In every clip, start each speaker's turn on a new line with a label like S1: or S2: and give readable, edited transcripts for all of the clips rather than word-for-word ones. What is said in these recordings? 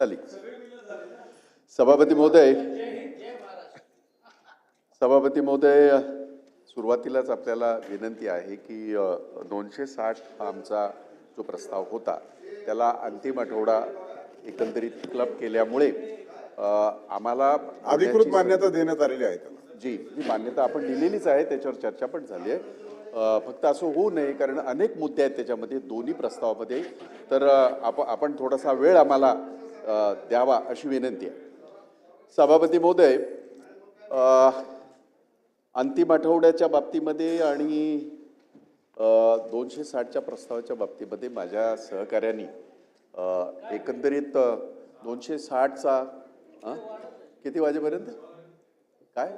S1: झाली. सभापती महोदय, सुरुवातीलाच आपल्याला विनंती आहे की 260 हा आमचा जो प्रस्ताव होता त्याला अंतिम आठवडा एकंदरीत क्लब केल्यामुळे आम्हाला
S2: अधिकृत मान्यता देण्यात आलेली आहे त्याला.
S1: जी मान्यता आपण दिलेलीच आहे, त्याच्यावर चर्चा पण झाली आहे. फक्त असं होऊ नये कारण अनेक मुद्दे आहेत त्याच्यामध्ये दोन्ही प्रस्तावामध्ये. तर आपण थोडासा वेळ आम्हाला द्यावा अशी विनंती आहे. सभापती महोदय, अंतिम आठवड्याच्या बाबतीमध्ये आणि 260च्या प्रस्तावाच्या बाबतीमध्ये माझ्या सहकार्यांनी एकंदरीत 260चा किती वाजेपर्यंत काय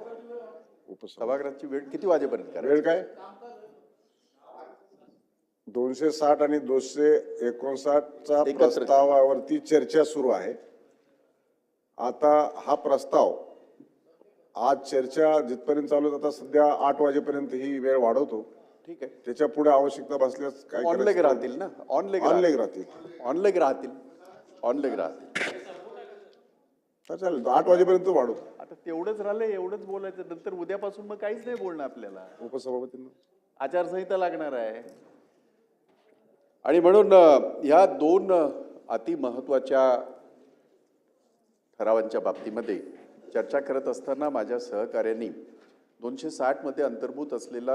S1: सभागृहाची वेळ किती वाजेपर्यंत करायची?
S2: वेळ काय 260 आणि 259चा प्रस्तावावरती चर्चा सुरू आहे. आता हा प्रस्ताव आज चर्चा जिथपर्यंत चालू आहे, आता सध्या 8 वाजेपर्यंत ही वेळ वाढवतो.
S1: ठीक आहे,
S2: त्याच्या पुढे आवश्यकता भासल्यास काय
S1: ऑनलेग राहतील ना, ऑनलेग राहतील.
S2: तर चालेल, 8 वाजेपर्यंत वाढवू.
S1: आता तेवढंच राहिलंय, एवढंच बोलायचं. नंतर उद्यापासून मग काहीच नाही बोलणं आपल्याला.
S2: उपसभापतींना
S1: आचारसंहिता लागणार आहे आणि म्हणून ह्या दोन अतिमहत्वाच्या ठरावांच्या बाबतीमध्ये चर्चा करत असताना माझ्या सहकार्यांनी 260 मध्ये अंतर्भूत असलेला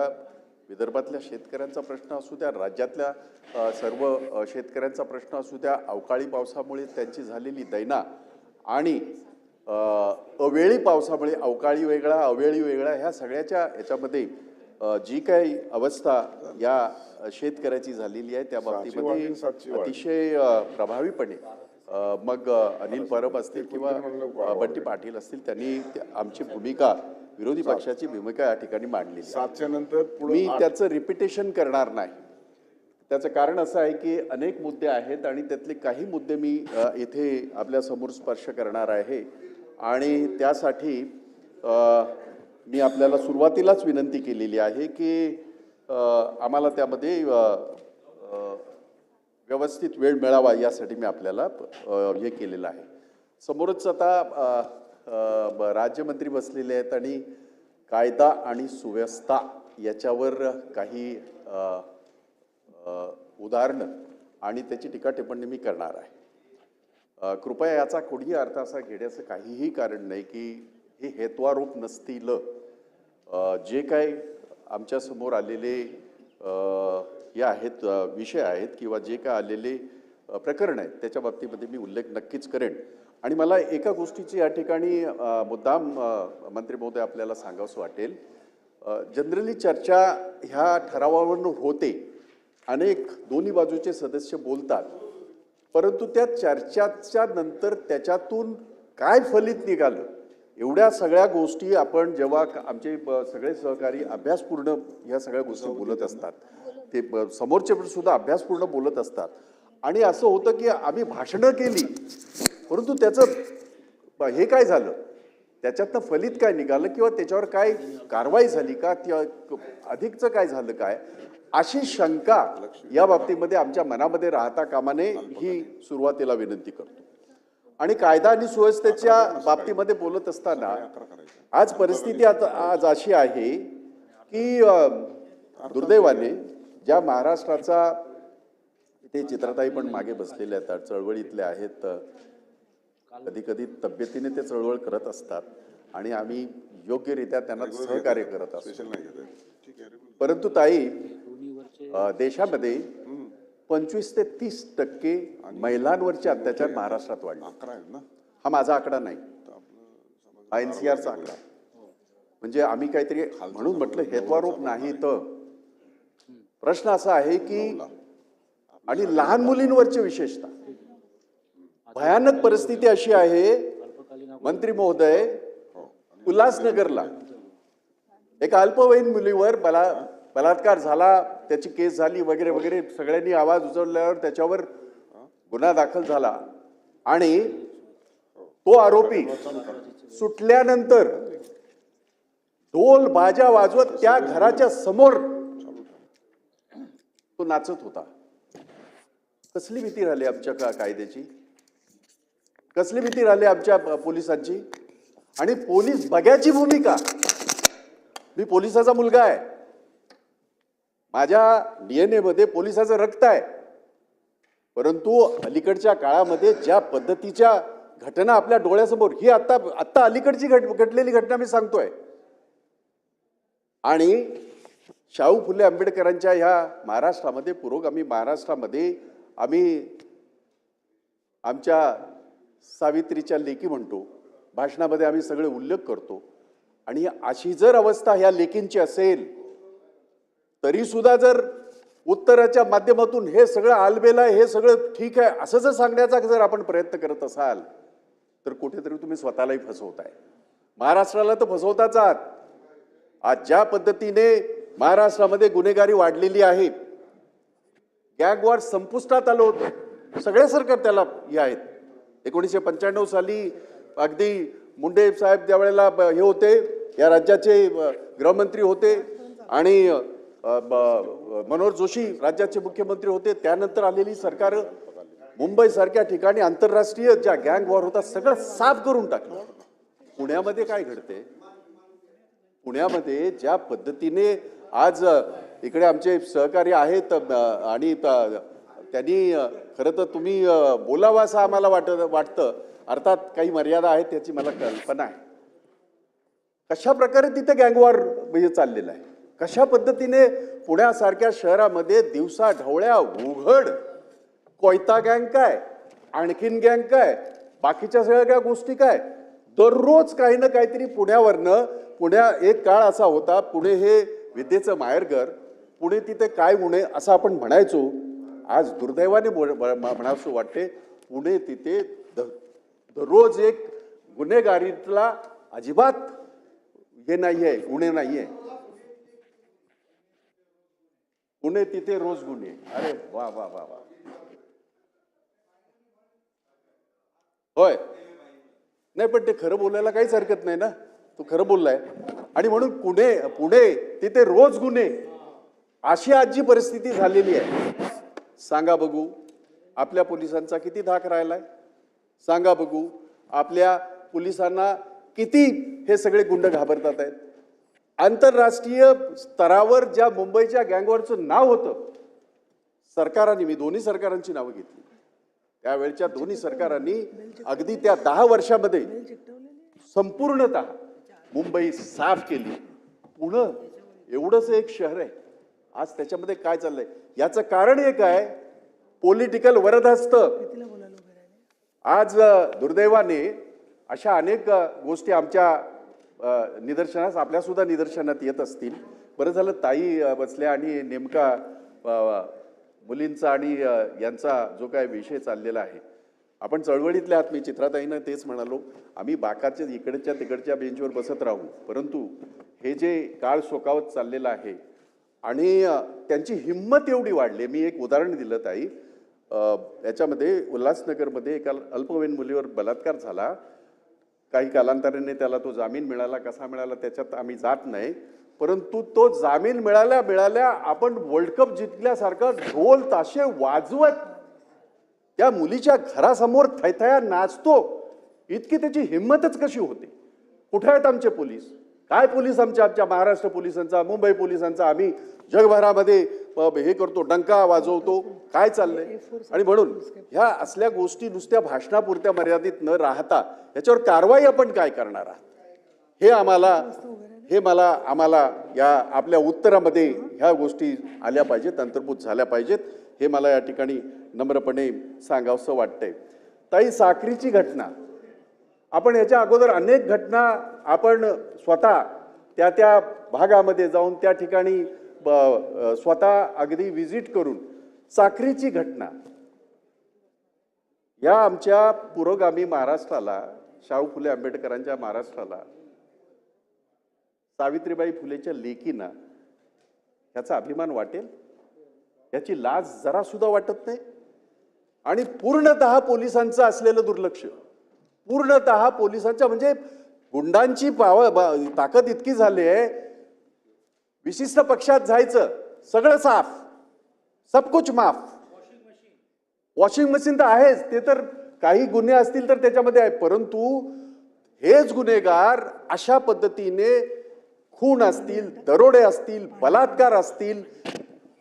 S1: विदर्भातल्या शेतकऱ्यांचा प्रश्न असू द्या, राज्यातल्या सर्व शेतकऱ्यांचा प्रश्न असू द्या, अवकाळी पावसामुळे त्यांची झालेली दैना आणि अवेळी पावसामुळे अवकाळी वेगळा अवेळी वेगळा ह्या सगळ्याच्या याच्यामध्ये जी काही अवस्था या शेतकऱ्याची झालेली आहे त्या बाबतीमध्ये अतिशय प्रभावीपणे मग अनिल परब असतील किंवा बंटी पाटील असतील त्यांनी आमची भूमिका, विरोधी पक्षाची भूमिका या ठिकाणी मांडली.
S2: 7च्या नंतर
S1: मी त्याचं रिपिटेशन करणार नाही. त्याचं कारण असं आहे की अनेक मुद्दे आहेत आणि त्यातले काही मुद्दे मी इथे आपल्या समोर स्पर्श करणार आहे आणि त्यासाठी मी आपल्याला सुरुवातीलाच विनंती केलेली आहे की आम्हाला त्यामध्ये व्यवस्थित वेळ मिळावा यासाठी मी आपल्याला हे केलेलं आहे. समोरच आता राज्यमंत्री बसलेले आहेत आणि कायदा आणि सुव्यवस्था याच्यावर काही उदाहरणं आणि त्याची टीका टिप्पणी मी करणार आहे. कृपया याचा कोणीही अर्थ असा घेण्याचं काहीही कारण नाही की हे हेत्वारोप नसतील. जे काही आमच्या समोर आलेले हे आहेत विषय आहेत किंवा जे काय आलेले प्रकरण आहेत त्याच्या बाबतीमध्ये मी उल्लेख नक्कीच करेन. आणि मला एका गोष्टीची या ठिकाणी मुद्दाम मंत्री महोदय आपल्याला सांगावंसं वाटेल. जनरली चर्चा ह्या ठरावावरून होते, अनेक दोन्ही बाजूचे सदस्य बोलतात, परंतु त्या चर्चाच्या नंतर त्याच्यातून काय फलित निघालं एवढ्या सगळ्या गोष्टी आपण जेव्हा आमचे सगळे सहकारी अभ्यासपूर्ण ह्या सगळ्या गोष्टी बोलत असतात, ते समोरचे पण सुद्धा अभ्यासपूर्ण बोलत असतात आणि असं होतं की आम्ही भाषणं केली परंतु त्याचं हे काय झालं, त्याच्यातनं फलित काय निघालं किंवा त्याच्यावर काय कारवाई झाली का किंवा अधिकचं काय झालं काय, अशी शंका या बाबतीमध्ये आमच्या मनामध्ये राहता कामा नये ही सुरुवातीला विनंती करतो. आणि कायदा आणि सुव्यवस्थेच्या बाबतीमध्ये बोलत असताना आज परिस्थिती आज अशी आहे की दुर्दैवाने ज्या महाराष्ट्राचा, इथे चित्रताई पण मागे बसलेल्या आहेत, चळवळीतल्या आहेत, कधी कधी तब्येतीने ते चळवळ करत असतात आणि आम्ही योग्यरित्या त्यांना सहकार्य करत असतो. परंतु ताई, देशामध्ये 25 ते 30% महिलांवरचे अत्याचार महाराष्ट्रात वाढले. हा माझा आकडा नाही, हा NCRचा आकडा आहे. म्हणजे आम्ही काहीतरी म्हणून म्हटलं हेत्वारोप नाही, तर प्रश्न असा आहे की आणि लहान मुलींवरचे विशेषतः भयानक परिस्थिती अशी आहे मंत्री महोदय. उल्हासनगरला एका अल्पवयीन मुलीवर बलात्कार झाला, त्याची केस झाली वगैरे वगैरे, सगळ्यांनी आवाज उचलल्यावर त्याच्यावर गुन्हा दाखल झाला आणि तो आरोपी सुटल्यानंतर ढोल बाजा वाजवत त्या घराच्या समोर तो नाचत होता. कसली भीती राहिली आमच्या कायद्याची. कसली भीती राहिली आमच्या पोलिसांची? आणि पोलीस बघ्याची भूमिका. मी पोलिसाचा मुलगा आहे, माझ्या डीएनए मध्ये पोलिसाचं रक्त आहे, परंतु अलीकडच्या काळामध्ये ज्या पद्धतीच्या घटना आपल्या डोळ्यासमोर, ही आता अलीकडची घडलेली घटना मी सांगतोय. आणि शाहू फुले आंबेडकरांच्या ह्या महाराष्ट्रामध्ये, पुरोगामी महाराष्ट्रामध्ये आम्ही आमच्या सावित्रीच्या लेकी म्हणतो, भाषणामध्ये आम्ही सगळे उल्लेख करतो. आणि अशी जर अवस्था ह्या लेकींची असेल तरी सुद्धा जर उत्तराच्या माध्यमातून हे सगळं आलबेल आहे, हे सगळं ठीक आहे असं जर सांगण्याचा जर आपण प्रयत्न करत असाल तर कुठेतरी तुम्ही स्वतःलाही फसवताय, महाराष्ट्राला तर फसवताच आहात. आज ज्या पद्धतीने महाराष्ट्रामध्ये गुन्हेगारी वाढलेली आहे, गँग वॉर संपुष्टात आलं होतं, सगळे सरकार त्याला हे आहेत. 1995 साली अगदी मुंडे साहेब त्यावेळेला हे होते, या राज्याचे गृहमंत्री होते, आणि मनोहर जोशी राज्याचे मुख्यमंत्री होते. त्यानंतर आलेली सरकार मुंबई सारख्या ठिकाणी आंतरराष्ट्रीय ज्या गँग वॉर होता सगळं साफ करून टाकलं. पुण्यामध्ये काय घडते? पुण्यामध्ये ज्या पद्धतीने आज इकडे आमचे सहकारी आहेत आणि त्यांनी खरं तर तुम्ही बोलावं असं आम्हाला वाटतं, अर्थात काही मर्यादा आहेत त्याची मला कल्पना आहे. कशा प्रकारे तिथे गँगवॉर चाललेला आहे, कशा पद्धतीने पुण्यासारख्या शहरामध्ये दिवसा ढवळ्या उघड कोयता गँग काय, आणखीन गँग काय, बाकीच्या सगळ्या गोष्टी काय, दररोज काही ना काहीतरी पुण्या एक काळ असा होता, पुणे हे विद्येचं माहेरघर, पुणे तिथे काय गुन्हे असं आपण म्हणायचो. आज दुर्दैवाने म्हणावसं वाटते, पुणे तिथे दररोज एक गुन्हेगारीतला अजिबात हे नाहीये, गुन्हे नाहीये. पुणे तिथे रोज गुन्हे. अरे वा वा वा वा. होय, नाही पण ते खरं बोलायला काहीच हरकत नाही ना, तू खरं बोललाय. आणि म्हणून पुणे तिथे रोज गुन्हे, अशी आजची परिस्थिती झालेली आहे. सांगा बघू आपल्या पोलिसांचा किती धाक राहिलाय? सांगा बघू आपल्या पोलिसांना किती हे सगळे गुंड घाबरतात आहेत? आंतरराष्ट्रीय स्तरावर ज्या मुंबईच्या गँगवॉरचं नाव होतं, सरकारांनी, मी दोन्ही सरकारांची नावं घेतली, त्यावेळच्या दोन्ही सरकारांनी अगदी त्या 10 वर्षामध्ये संपूर्णतः मुंबई साफ केली. पुणे एवढंच एक शहर आहे, आज त्याच्यामध्ये काय चाललंय? याचं कारण एक आहे, पॉलिटिकल वरदहस्त. आज दुर्दैवाने अशा अनेक गोष्टी आमच्या निदर्शनास, आपल्या सुद्धा निदर्शनात येत असतील. बरं झालं ताई बसल्या आणि नेमका मुलींचा आणि यांचा जो काय विषय चाललेला आहे, आपण चळवळीतले आहात. मी चित्राताईंना तेच म्हणालो, आम्ही बाकाच्या इकडच्या तिकडच्या बेंचवर बसत राहू, परंतु हे जे काळ सोकावत चाललेला आहे आणि त्यांची हिंमत एवढी वाढली. मी एक उदाहरण दिलं ताई, याच्यामध्ये उल्हासनगरमध्ये एका अल्पवयीन मुलीवर बलात्कार झाला. काही कालांतराने त्याला तो जामीन मिळाला, कसा मिळाला त्याच्यात आम्ही जात नाही, परंतु तो जामीन मिळाल्या आपण वर्ल्ड कप जिंकल्यासारखं ढोल ताशे वाजवत त्या मुलीच्या घरासमोर थैथया नाचतो. इतकी त्याची हिंमतच कशी होते? कुठे आहेत आमचे पोलीस? काय पोलीस आमच्या महाराष्ट्र पोलिसांचा, मुंबई पोलिसांचा आम्ही जगभरामध्ये हे करतो, डंका वाजवतो, काय चाललंय? आणि म्हणून ह्या असल्या गोष्टी नुसत्या भाषणापुरत्या मर्यादित न राहता याच्यावर कारवाई आपण काय करणार आहात, आम्हाला या आपल्या उत्तरामध्ये ह्या गोष्टी आल्या पाहिजेत, अंतर्भूत झाल्या पाहिजेत. हे मला या ठिकाणी नम्रपणे सांगावंसं वाटतंय. ताई, साक्रीची घटना, आपण याच्या अगोदर अनेक घटना आपण स्वतः त्या भागामध्ये जाऊन त्या ठिकाणी स्वतः अगदी विजिट करून, साक्रीची घटना या आमच्या पुरोगामी महाराष्ट्राला, शाहू फुले आंबेडकरांच्या महाराष्ट्राला, सावित्रीबाई फुलेच्या लेकींना याचा अभिमान वाटेल? याची लाज जरा सुद्धा वाटत नाही. आणि पूर्णतः पोलिसांचं असलेलं दुर्लक्ष, पूर्णतः पोलिसांच्या, म्हणजे गुंडांची ताकद इतकी झाली आहे, विशिष्ट पक्षात जायचं सगळं साफ, सब कुछ माफ. वॉशिंग मशीन तर आहेच, ते तर काही गुन्हे असतील तर त्याच्यामध्ये आहे, परंतु हेच गुन्हेगार अशा पद्धतीने खून असतील, दरोडे असतील, बलात्कार असतील,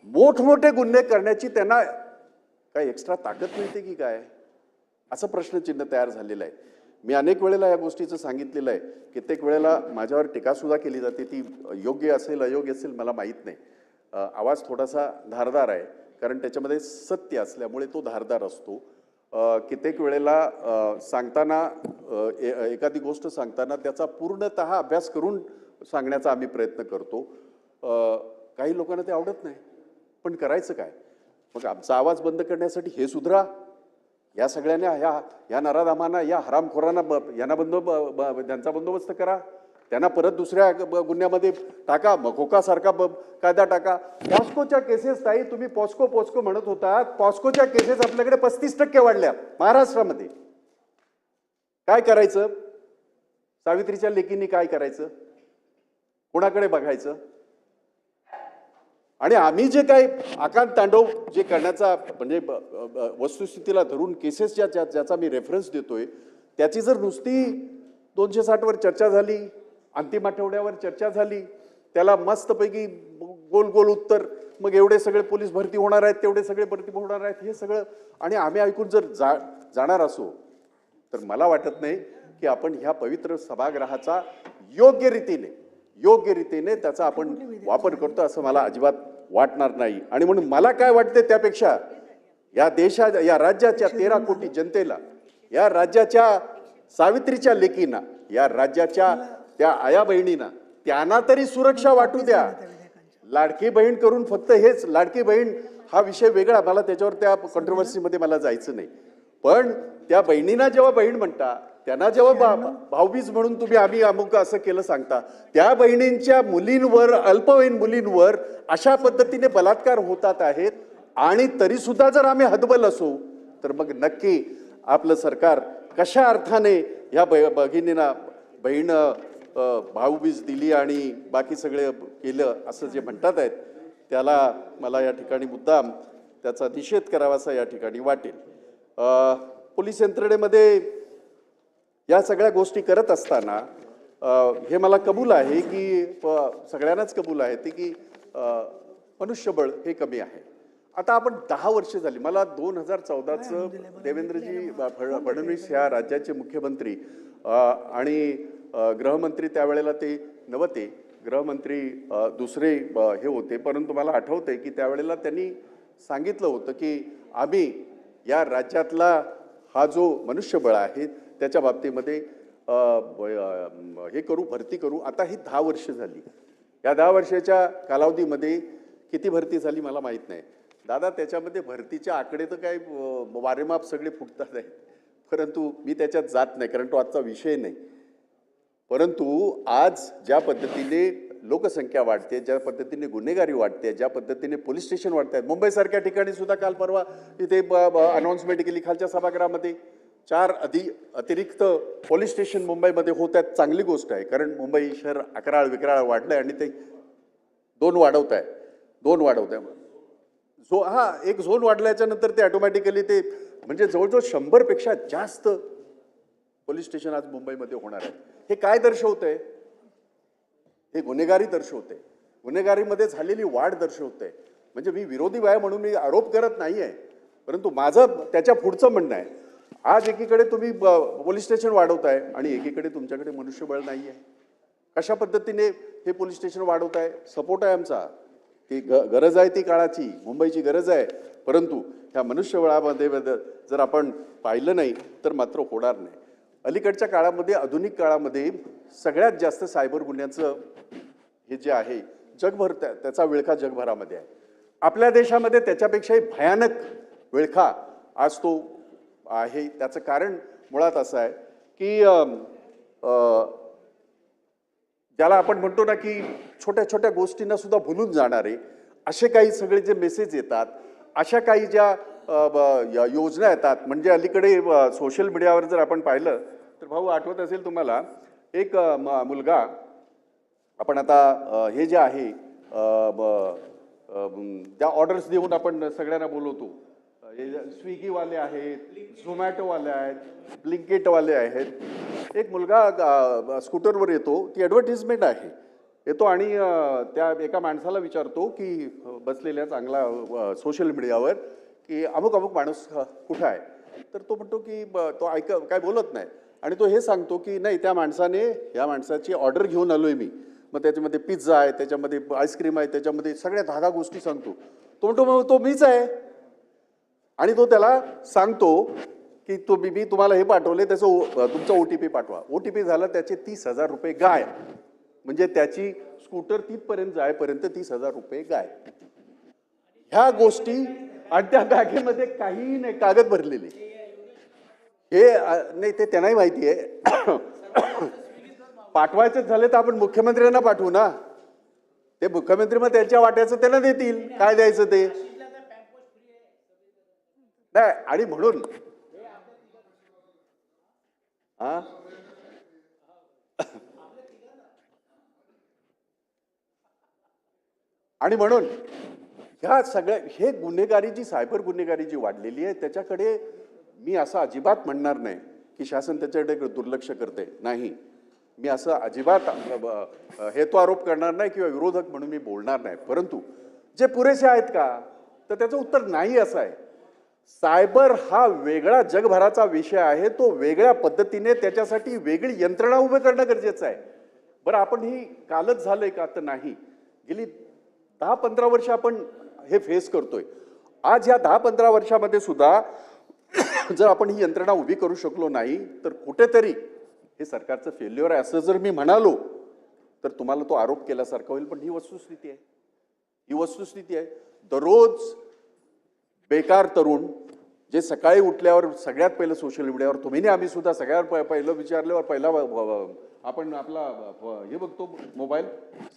S1: मोठमोठे गुन्हे करण्याची त्यांना काय एक्स्ट्रा ताकद मिळते की काय, असं प्रश्नचिन्ह तयार झालेलं आहे. मी अनेक वेळेला या गोष्टीचं सांगितलेलं आहे. कित्येक वेळेला माझ्यावर टीका सुद्धा केली जाते, ती योग्य असेल अयोग्य असेल मला माहीत नाही. आवाज थोडासा धारदार आहे, कारण त्याच्यामध्ये सत्य असल्यामुळे तो धारदार असतो. कित्येक वेळेला सांगताना एखादी गोष्ट सांगताना त्याचा पूर्णतः अभ्यास करून सांगण्याचा आम्ही प्रयत्न करतो. काही लोकांना ते आवडत नाही, पण करायचं काय? मग आमचा आवाज बंद करण्यासाठी हे सुधरा, या सगळ्यांना या नराधामांना, या हरामखोरांना यांना त्यांचा बंदोबस्त करा, त्यांना परत दुसऱ्या गुन्ह्यामध्ये टाका, मकोकासारखा कायदा टाका. पॉस्कोच्या केसेस, ताई तुम्ही पॉस्को म्हणत होता, पॉस्कोच्या केसेस आपल्याकडे 35% वाढल्या महाराष्ट्रामध्ये. काय करायचं? सावित्रीच्या लेकींनी काय करायचं? कोणाकडे बघायचं? आणि आम्ही जे काही आकांत तांडव जे करण्याचा म्हणजे वस्तुस्थितीला धरून केसेस ज्याचा मी रेफरन्स देतोय, त्याची जर नुसती 260 वर चर्चा झाली, अंतिम आठवड्यावर चर्चा झाली, त्याला मस्तपैकी गोल गोल उत्तर, मग एवढे सगळे पोलीस भरती होणार आहेत, तेवढे सगळे भरती होणार आहेत, हे सगळं आणि आम्ही ऐकून जर जाणार असो, तर मला वाटत नाही की आपण ह्या पवित्र सभागृहाचा योग्य रीतीने त्याचा आपण वापर करतो असं मला अजिबात वाटणार नाही. आणि म्हणून मला काय वाटते, त्यापेक्षा या राज्याच्या 13 कोटी जनतेला, या राज्याच्या सावित्रीच्या लेकींना, या राज्याच्या त्या आया बहिणींना, त्यांना तरी सुरक्षा वाटू द्या. लाडकी बहीण करून फक्त हेच लाडकी बहीण हा विषय वेगळा, मला त्याच्यावर त्या कंट्रोवर्सीमध्ये मला जायचं नाही. पण त्या बहिणींना जेव्हा बहीण म्हणता, त्यांना जेव्हा भाऊबीज म्हणून तुम्ही आम्ही अमुक असं केलं सांगता, त्या बहिणींच्या मुलींवर, अल्पवयीन मुलींवर अशा पद्धतीने बलात्कार होतात आहेत, आणि तरी सुद्धा जर आम्ही हतबल असू, तर मग नक्की आपलं सरकार कशा अर्थाने ह्या भगिनींना बहीण भाऊबीज दिली आणि बाकी सगळे केलं असं जे म्हणतात आहेत, त्याला मला या ठिकाणी मुद्दाम त्याचा निषेध करावासा या ठिकाणी वाटेल. पोलीस यंत्रणेमध्ये या सगळ्या गोष्टी करत असताना हे मला कबूल आहे की सगळ्यांनाच कबूल आहे ते की मनुष्यबळ हे कमी आहे. आता आपण 10 वर्ष झाली, मला 2014चं देवेंद्रजी फडणवीस ह्या राज्याचे मुख्यमंत्री आणि गृहमंत्री त्यावेळेला ते नव्हते, गृहमंत्री दुसरे हे होते, परंतु मला आठवतंय की त्यावेळेला त्यांनी सांगितलं होतं की आम्ही या राज्यातला हा जो मनुष्यबळ आहे त्याच्या बाबतीमध्ये हे करू, भरती करू. आता ही 10 वर्ष झाली. या 10 वर्षाच्या कालावधीमध्ये किती भरती झाली मला माहीत नाही. दादा, त्याच्यामध्ये भरतीचे आकडे तर काय वारेमाप सगळे फुटतात आहेत, परंतु मी त्याच्यात जात नाही, कारण तो आजचा विषय नाही. परंतु आज ज्या पद्धतीने लोकसंख्या वाढते, ज्या पद्धतीने गुन्हेगारी वाढते, ज्या पद्धतीने पोलीस स्टेशन वाढत आहेत, मुंबईसारख्या ठिकाणी सुद्धा काल परवा इथे अनाऊन्समेंट केली खालच्या सभागृहामध्ये 4 अतिरिक्त पोलीस स्टेशन मुंबईमध्ये होत आहेत. चांगली गोष्ट आहे, कारण मुंबई शहर अकराळ विकराळ वाढलंय आणि ते 2 वाढवत आहे. एक झोन वाढल्याच्या नंतर ते ऑटोमॅटिकली ते म्हणजे जवळजवळ 100 पेक्षा जास्त पोलीस स्टेशन आज मुंबईमध्ये होणार आहे. हे काय दर्शवतंय? हे गुन्हेगारी दर्शवते, गुन्हेगारीमध्ये झालेली वाढ दर्शवते. म्हणजे मी विरोधी आहे म्हणून मी आरोप करत नाही आहे, परंतु माझं त्याच्या पुढचं म्हणणं आहे, आज एकीकडे तुम्ही पोलीस स्टेशन वाढवताय आणि एकीकडे तुमच्याकडे मनुष्यबळ नाही आहे. कशा पद्धतीने हे पोलीस स्टेशन वाढवताय? सपोर्ट आहे आमचा, ती गरज आहे, ती काळाची मुंबईची गरज आहे, परंतु ह्या मनुष्यबळामध्ये जर आपण पाहिलं नाही तर मात्र होणार नाही. अलीकडच्या काळामध्ये, आधुनिक काळामध्ये सगळ्यात जास्त सायबर गुन्ह्याचं हे जे आहे जगभर त्याचा विळखा जगभरामध्ये आहे. आपल्या देशामध्ये त्याच्यापेक्षाही भयानक विळखा आज तो आहे. त्याचं कारण मुळात असं आहे की ज्याला आपण म्हणतो ना की छोट्या छोट्या गोष्टींना सुद्धा भुलून जाणारे असे काही सगळे जे मेसेज येतात, अशा काही ज्या योजना येतात, म्हणजे अलीकडे सोशल मीडियावर जर आपण पाहिलं तर भाऊ आठवत असेल तुम्हाला, एक मुलगा, आपण आता हे जे आहे त्या ऑर्डर्स देऊन आपण सगळ्यांना बोलवतो, स्विगीवाले आहेत, झोमॅटोवाले आहेत, ब्लिंकिटवाले आहेत. एक मुलगा स्कूटरवर येतो, ती ॲडव्हर्टिजमेंट आहे. येतो आणि त्या एका माणसाला विचारतो की बसलेल्या चांगला सोशल मीडियावर की अमुक अमुक माणूस कुठं आहे. तर तो म्हणतो की तो काय बोलत नाही आणि तो हे सांगतो की नाही, त्या माणसाने या माणसाची ऑर्डर घेऊन आलोय मी. मग त्याच्यामध्ये पिझ्झा आहे, त्याच्यामध्ये आईस्क्रीम आहे, त्याच्यामध्ये सगळ्या 10 गोष्टी सांगतो. तो म्हणतो मग तो मीच आहे. आणि तो त्याला सांगतो की मी तुम्हाला हे पाठवले, त्याचं तुमचा OTP पाठवा. OTP झाला, त्याचे 30,000 रुपये गाय. म्हणजे त्याची स्कूटर तिथपर्यंत जायपर्यंत 30,000 रुपये गाय. ह्या गोष्टी आणि त्या बॅगेमध्ये काहीही नाही, कागद भरलेले. हे नाही, ते त्यांनाही माहिती आहे. पाठवायचं झालं तर आपण मुख्यमंत्र्यांना पाठवू ना. ते मुख्यमंत्री मग त्यांच्या वाट्याचं त्यांना देतील, काय द्यायचं ते. नाही आणि म्हणून आणि म्हणून ह्या सगळ्या हे गुन्हेगारी जी सायबर गुन्हेगारी जी वाढलेली आहे, त्याच्याकडे मी असं अजिबात म्हणणार नाही की शासन त्याच्याकडे दुर्लक्ष करते. नाही, मी असं अजिबात हेतुआरोप करणार नाही किंवा विरोधक म्हणून मी बोलणार नाही. परंतु जे पुरेसे आहेत का, तर त्याचं उत्तर नाही असं आहे. सायबर हा वेगळा जगभराचा विषय आहे. तो वेगळ्या पद्धतीने त्याच्यासाठी वेगळी यंत्रणा उभे करणं गरजेचं आहे. बरं, आपण ही कालच झालंय का, तर नाही. गेली 10-15 वर्ष आपण हे फेस करतोय. आज या 10-15 वर्षामध्ये सुद्धा जर आपण ही यंत्रणा उभी करू शकलो नाही, तर कुठेतरी हे सरकारचं फेल्युअर आहे असं जर मी म्हणालो तर तुम्हाला तो आरोप केल्यासारखं होईल. पण ही वस्तुस्थिती आहे, ही वस्तुस्थिती आहे. दररोज बेकार तरुण जे सकाळी उठल्यावर सगळ्यात पहिलं सोशल मीडियावर, तुम्ही आम्ही सुद्धा सगळ्यात पहिलं विचारल्यावर पहिला आपण आपला हे बघतो, मोबाईल,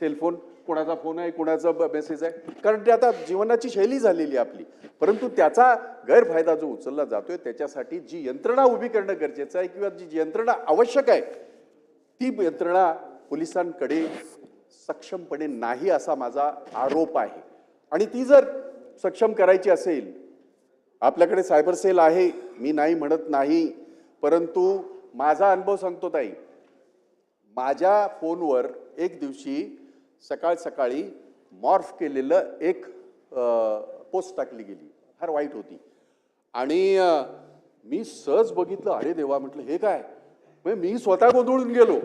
S1: सेलफोन, कोणाचा फोन आहे, कोणाचा मेसेज आहे. कारण ते आता जीवनाची शैली झालेली आहे आपली. परंतु त्याचा गैरफायदा जो उचलला जातोय, त्याच्यासाठी जी यंत्रणा उभी करणं गरजेचं आहे किंवा जी यंत्रणा आवश्यक आहे, ती यंत्रणा पोलिसांकडे सक्षमपणे नाही असा माझा आरोप आहे. आणि ती जर सक्षम करायची असेल, आपल्याकडे सायबर सेल आहे, मी नाही म्हणत नाही. परंतु माझा अनुभव सांगतो ताई, माझ्या फोनवर एक दिवशी सकाळ सकाळी मॉर्फ केलेलं एक पोस्ट टाकली गेली, फार वाईट होती. आणि मी सहज बघितलं, अरे देवा, म्हटलं हे काय. मी स्वतः गोंधळून गेलो.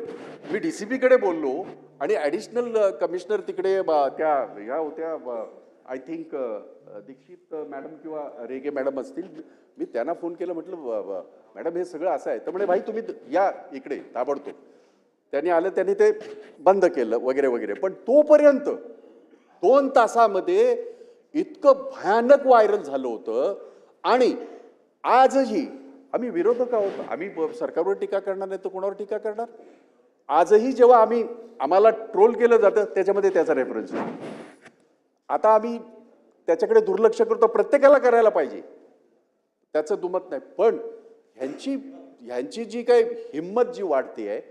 S1: मी DCP कडे बोललो आणि ॲडिशनल कमिशनर तिकडे त्या ह्या होत्या, आय थिंक दीक्षित मॅडम किंवा रेगे मॅडम असतील. मी त्यांना फोन केला, म्हटलं मॅडम हे सगळं असं आहे. तर म्हणे भाई तुम्ही या इकडे ताबडतोब. त्यांनी आलं, त्यांनी ते बंद केलं वगैरे वगैरे. पण तोपर्यंत 2 तासामध्ये इतकं भयानक व्हायरल झालं होतं. आणि आजही आम्ही विरोधक आहोत, आम्ही सरकारवर टीका करणार नाही तर कोणावर टीका करणार. आजही जेव्हा आम्हाला ट्रोल केलं जातं, त्याच्यामध्ये त्याचा रेफरन्स आहे. आता आम्ही त्याच्याकडे दुर्लक्ष करतो. प्रत्येकाला करायला पाहिजे, त्याचं दुमत नाही. पण ह्यांची जी काय हिंमत जी वाढते आहे,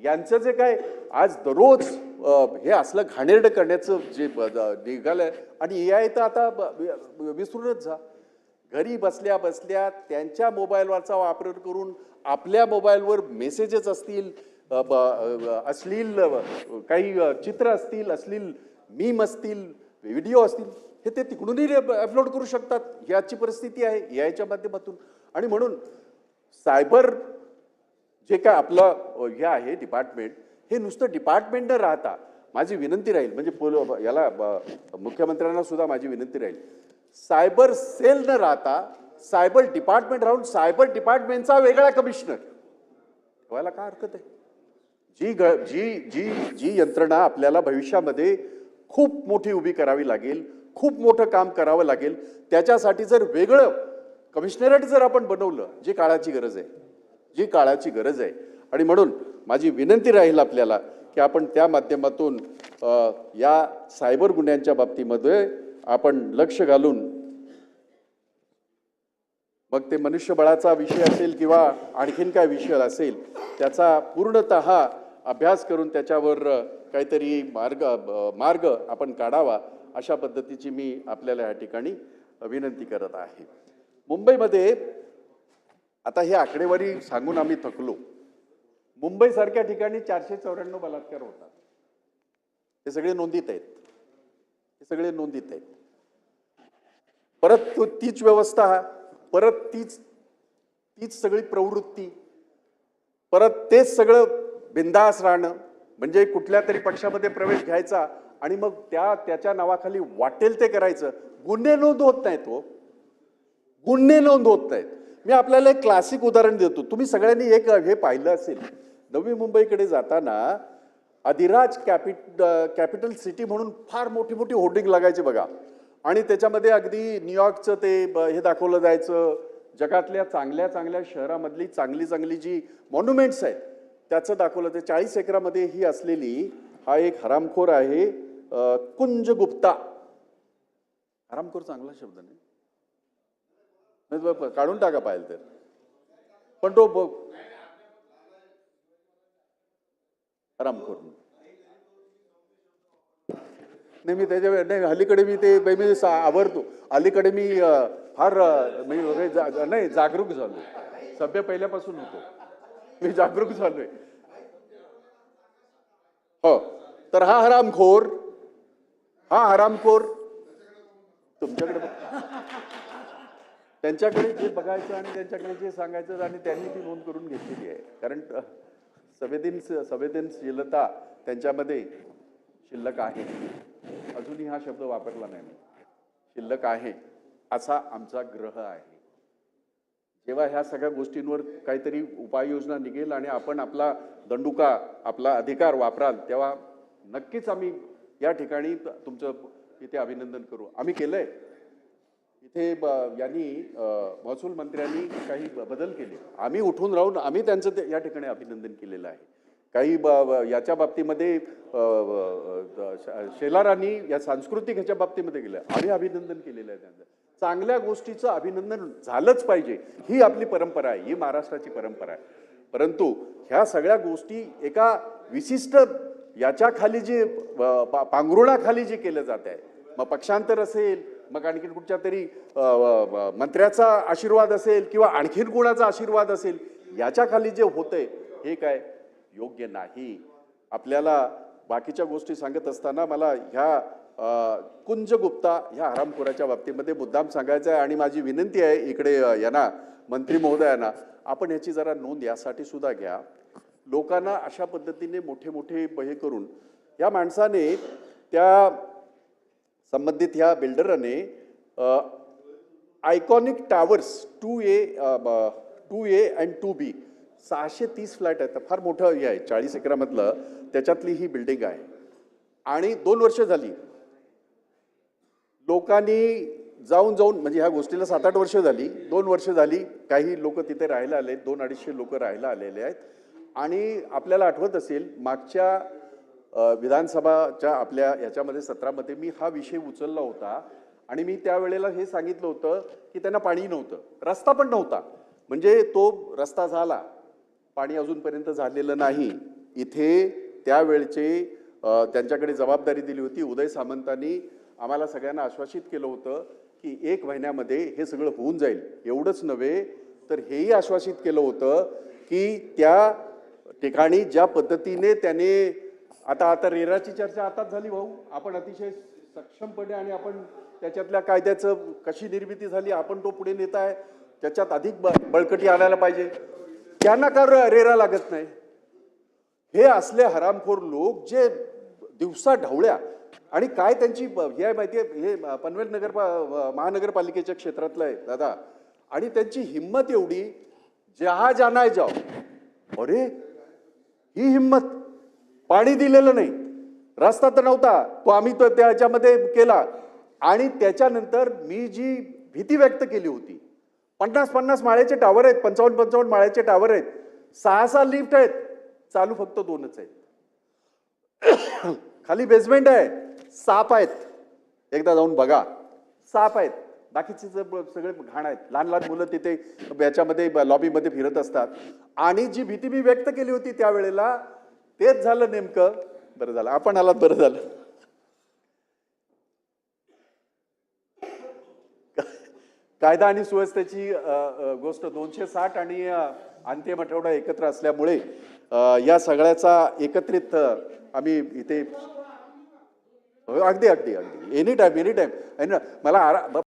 S1: यांचं जे काय आज दररोज हे असलं घाणेरडं करण्याचं जे निघालंय. आणि AI तर आता विसरूनच जा. घरी बसल्या बसल्या त्यांच्या मोबाईलवरचा वापर करून आपल्या मोबाईलवर मेसेजेस असतील, अश्लील काही चित्र असतील, अश्लील मीम असतील, व्हिडिओ असतील, हे ते तिकडूनही अपलोड करू शकतात. याची परिस्थिती आहे AIच्या माध्यमातून. आणि म्हणून सायबर जे काय आपलं हे आहे डिपार्टमेंट, हे नुसतं डिपार्टमेंट न राहता माझी विनंती राहील, म्हणजे याला मुख्यमंत्र्यांना सुद्धा माझी विनंती राहील, सायबर सेल न राहता सायबर डिपार्टमेंट राहून सायबर डिपार्टमेंटचा वेगळा कमिशनर ठेवायला काय हरकत आहे. जी यंत्रणा आपल्याला भविष्यामध्ये खूप मोठी उभी करावी लागेल, खूप मोठं काम करावं लागेल, त्याच्यासाठी जर वेगळं कमिशनरेट जर आपण बनवलं, जी काळाची गरज आहे, जी काळाची गरज आहे. आणि म्हणून माझी विनंती राहील आपल्याला की आपण त्या माध्यमातून या सायबर गुन्ह्यांच्या बाबतीमध्ये आपण लक्ष घालून, मग ते मनुष्यबळाचा विषय असेल किंवा आणखीन काय विषय असेल, त्याचा पूर्णतः अभ्यास करून त्याच्यावर काहीतरी मार्ग आपण काढावा, अशा पद्धतीची मी आपल्याला या ठिकाणी विनंती करत आहे. मुंबईमध्ये आता ही आकडेवारी सांगून आम्ही थकलो. मुंबईसारख्या ठिकाणी 494 बलात्कार होतात. ते सगळे नोंदीत आहेत. हे सगळे नोंदीत आहेत. परत तीच व्यवस्था, परत तीच सगळी प्रवृत्ती, परत तेच सगळं बिंदास राहणं, म्हणजे कुठल्या तरी पक्षामध्ये प्रवेश घ्यायचा आणि मग त्याच्या नावाखाली वाटेल ते करायचं. गुन्हे नोंद होत नाहीत हो, गुन्हे नोंद होत नाहीत. मी आपल्याला एक क्लासिक उदाहरण देतो. तुम्ही सगळ्यांनी एक हे पाहिलं असेल, नवी मुंबईकडे जाताना अधिराज कॅपिटल सिटी म्हणून फार मोठी मोठी होर्डिंग लागायची बघा, आणि त्याच्यामध्ये अगदी न्यूयॉर्कचं ते हे दाखवलं जायचं, जगातल्या चांगल्या चांगल्या शहरामधली चांगली चांगली जी मॉन्युमेंट्स आहेत त्याचं दाखवलं. ते 40 एकरामध्ये ही असलेली हा एक हरामखोर आहे, कुंज गुप्ता. हरामखोर चांगला शब्द नाही, काढून टाका पाहिजे तर, पण तो हरामखोर नाही. मी त्याच्या नाही, अलीकडे मी ते मी आवडतो. अलीकडे मी फार नाही जागरूक झालोय. सभ्य पहिल्यापासून होतो, मी जागरूक झालोय. हो, तर हा हरामखोर तुमच्याकडे त्यांच्याकडे जे बघायचं आणि त्यांच्याकडे जे सांगायचं, आणि त्यांनी ती नोंद करून घेतलेली आहे. कारण संवेदनशीलता त्यांच्यामध्ये शिल्लक आहे. अजूनही हा शब्द वापरला नाही, शिल्लक आहे असा आमचा ग्रह आहे. जेव्हा ह्या सगळ्या गोष्टींवर काहीतरी उपाययोजना निघेल आणि आपण आपला दंडुका, आपला अधिकार वापराल, तेव्हा नक्कीच आम्ही या ठिकाणी तुमचं इथे अभिनंदन करू. आम्ही केलंय इथे. यांनी महसूल मंत्र्यांनी काही बदल केले, आम्ही उठून राहून आम्ही त्यांचं या ठिकाणी अभिनंदन केलेलं आहे. काही याच्या बाबतीमध्ये शेलारांनी या सांस्कृतिक ह्याच्या बाबतीमध्ये केलं, आम्ही अभिनंदन केलेलं आहे त्यांचं. चांगल्या गोष्टीचं अभिनंदन झालंच पाहिजे, ही आपली परंपरा आहे, ही महाराष्ट्राची परंपरा आहे. परंतु ह्या सगळ्या गोष्टी एका विशिष्ट याच्या खाली जे पांघरुणाखाली जे केलं जात आहे, मग पक्षांतर असेल, मग आणखीन कुठच्या तरी मंत्र्याचा आशीर्वाद असेल किंवा आणखीन कोणाचा आशीर्वाद असेल, याच्या खाली जे होतंय हे काय योग्य नाही. आपल्याला बाकीच्या गोष्टी सांगत असताना मला ह्या कुंज गुप्ता ह्या हरामखोराच्या बाबतीमध्ये मुद्दाम सांगायचं आहे. आणि माझी विनंती आहे इकडे यांना, मंत्री महोदयांना, आपण ह्याची जरा नोंद यासाठी सुद्धा घ्या. लोकांना अशा पद्धतीने मोठे मोठे हे करून या माणसाने, त्या संबंधित ह्या बिल्डरने iconic towers 2A and 2B 630 flat आहेत. फार मोठं हे आहे, 40 एकरामधलं त्याच्यातली ही बिल्डिंग आहे. आणि 2 वर्ष झाली लोकांनी जाऊन म्हणजे ह्या गोष्टीला 7-8 वर्ष झाली, 2 वर्ष झाली. काही लोक तिथे राहायला आले, 200-250 लोक राहायला आलेले आहेत. आणि आपल्याला आठवत असेल मागच्या विधानसभाच्या आपल्या ह्याच्यामध्ये सत्रामध्ये मी हा विषय उचलला होता, आणि मी त्यावेळेला हे सांगितलं होतं की त्यांना पाणी नव्हतं, रस्ता पण नव्हता. म्हणजे तो रस्ता झाला, पाणी अजूनपर्यंत झालेलं नाही. इथे त्यावेळचे त्यांच्याकडे जबाबदारी दिली होती उदय सामंतांनी. आम्हाला सगळ्यांना आश्वासित केलं होतं की 1 महिन्यामध्ये हे सगळं होऊन जाईल. एवढंच नव्हे तर हेही आश्वासित केलं होतं की त्या ठिकाणी ज्या पद्धतीने त्याने आता रेराची चर्चा आताच झाली भाऊ, आपण अतिशय सक्षमपणे, आणि आपण त्याच्यातल्या कायद्याचं कशी निर्मिती झाली आपण तो पुढे नेत आहे, त्याच्यात अधिक बळकटी आणायला पाहिजे. त्यांना का रेरा लागत नाही? हे असले हरामखोर लोक जे दिवसा ढवळ्या, आणि काय त्यांची हे आहे माहिती आहे, हे पनवेल महानगरपालिकेच्या क्षेत्रातलं आहे दादा, आणि त्यांची हिंमत एवढी, जहा जाना है जाओ. अरे ही हिंमत, पाणी दिलेलं नाही, रस्ता तर नव्हता, तो आम्ही तो त्याच्यामध्ये केला. आणि त्याच्यानंतर मी जी भीती व्यक्त केली होती, 50-50 माळ्याचे टावर आहेत, 55-55 माळ्याचे टावर आहेत, 6-6 लिफ्ट आहेत, चालू फक्त 2च आहेत. खाली बेसमेंट आहे, साप आहेत, एकदा जाऊन बघा, साप आहेत, बाकीचे सगळे घाण आहेत. लहान लहान मुलं तिथे याच्यामध्ये लॉबीमध्ये फिरत असतात. आणि जी भीती मी व्यक्त केली होती त्यावेळेला, तेच झालं नेमकं. बरं झालं आपण आलात, बरं झालं. कायदा आणि सुव्यवस्थेची गोष्ट 260 आणि अंतिम आठवडा एकत्र असल्यामुळे या सगळ्याचा एकत्रित आम्ही इथे अगदी अगदी अगदी एनी टाइम मला